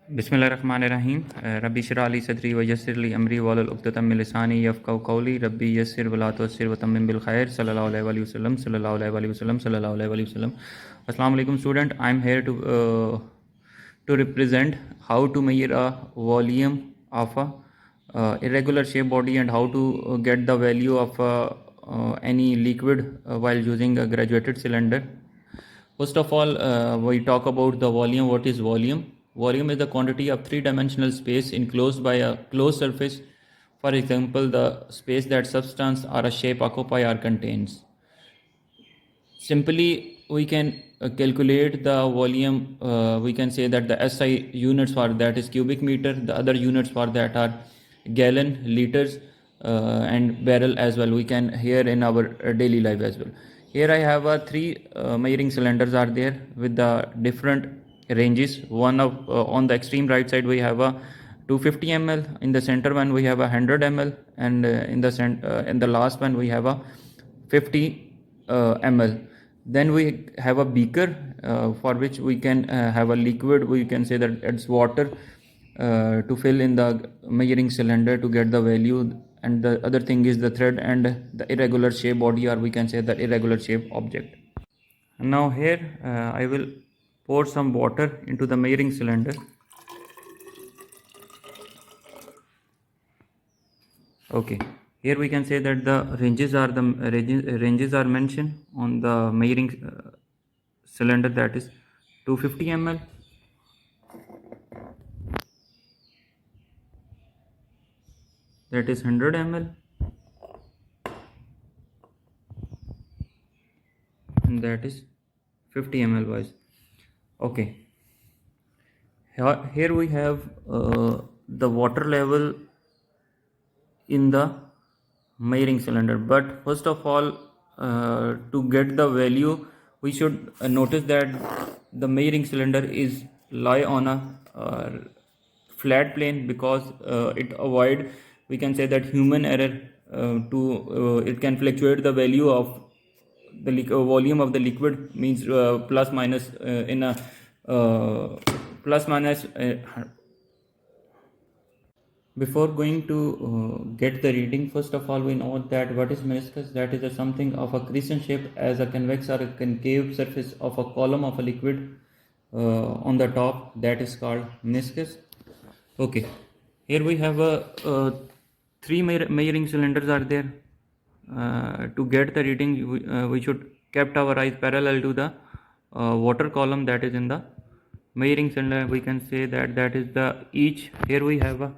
बिस्मिल्लाहिर्रहमानिर्रहीम। रब्बी इश्रह ली सदरी वयस्सिर ली अमरी वहलुल उक़दतम मिन लिसानी यफ़क़हू क़ौली। रब्बी यस्सिर वला तुअस्सिर वतम्मिम बिल खैर। सल्लल्लाहु अलैहि वसल्लम सल्लल्लाहु अलैहि वसल्लम सल्लल्लाहु अलैहि वसल्लम। अस्सलाम वालेकुम student, I am here to represent how to measure a volume of a irregular shape body and how to get the value of any liquid while using a graduated cylinder. First of all, we talk about the volume. What is volume? Volume is the quantity of three-dimensional space enclosed by a closed surface. For example, the space that substance or a shape occupy or contains. Simply, we can calculate the volume. We can say that the SI units for that is cubic meter. The other units for that are gallon, liters, and barrel as well. We can hear in our daily life as well. Here I have three measuring cylinders are there with the different ranges. One of on the extreme right side we have a 250 ml. In the center one we have a 100 ml, and in the last one we have a 50 ml. Then we have a beaker for which we can have a liquid. We can say that it's water to fill in the measuring cylinder to get the value. And the other thing is the thread and the irregular shape body, or we can say the irregular shape object. Now here I will pour some water into the measuring cylinder. Okay, here we can say that the ranges are mentioned on the measuring cylinder, that is 250 ml, that is 100 ml, and that is 50 ml wise. Okay, here we have the water level in the measuring cylinder. But first of all, to get the value, we should notice that the measuring cylinder is lie on a flat plane, because it avoid, we can say that, human error. It can fluctuate the value of the volume of the liquid, means plus minus in a plus minus Before going to get the reading, first of all we know that what is meniscus. That is something of a crescent shape as a convex or a concave surface of a column of a liquid on the top, that is called meniscus. Okay, here we have three measuring cylinders are there. To get the reading, we should kept our eyes parallel to the water column that is in the measuring cylinder. We can say that that is the each. Here we have a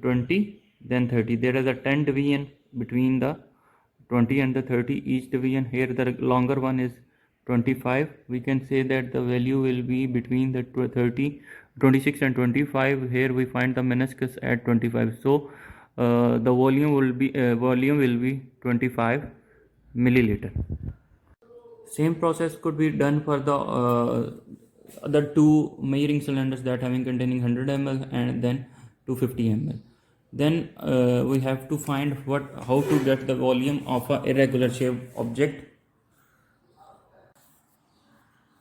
20, then 30. There is a 10 division between the 20 and the 30 each division. Here the longer one is 25. We can say that the value will be between the 26 and 25. Here we find the meniscus at 25. So the volume will be 25 milliliter. Same process could be done for the other two measuring cylinders that having containing 100 ml and then 250 ml. Then we have to find how to get the volume of a irregular shape object.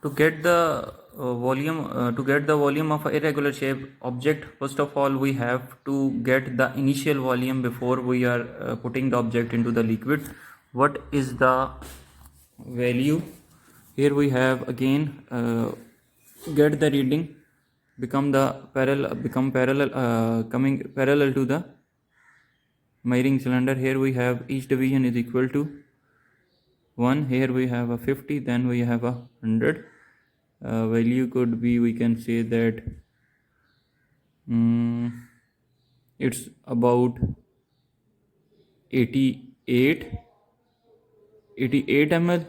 To get the volume of a irregular shape object, first of all we have to get the initial volume before we are putting the object into the liquid. What is the value? Here we have again get the reading, coming parallel to the measuring cylinder. Here we have each division is equal to 1. Here we have a 50, then we have a 100. Value could be, we can say that it's about 88 ml.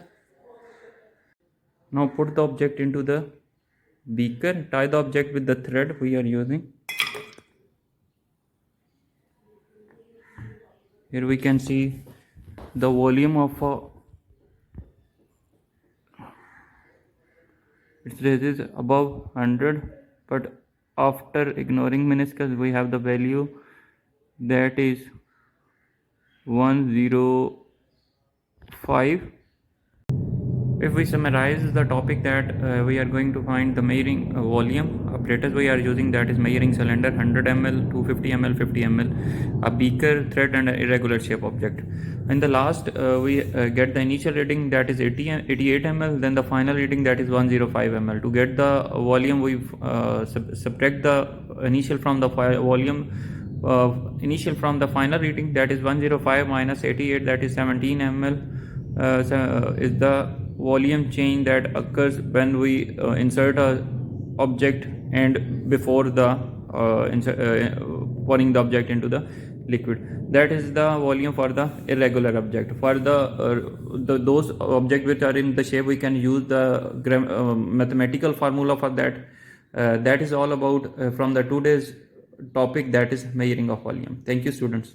Now put the object into the beaker. Tie the object with the thread we are using. Here we can see the volume of it is above 100, but after ignoring meniscus we have the value that is 105. If we summarize the topic that we are going to find the measuring volume apparatus we are using, that is measuring cylinder 100 ml, 250 ml, 50 ml, a beaker, thread and an irregular shape object. In the last we get the initial reading, that is 88 ml, then the final reading, that is 105 ml. To get the volume, we subtract the initial from the volume initial from the final reading, that is 105 minus 88, that is 17 ml. Is the volume change that occurs when we insert a object and before the pouring the object into the liquid. That is the volume for the irregular object. For those objects which are in the shape, we can use the mathematical formula for that. That is all about from the today's topic, that is measuring of volume. Thank you, students.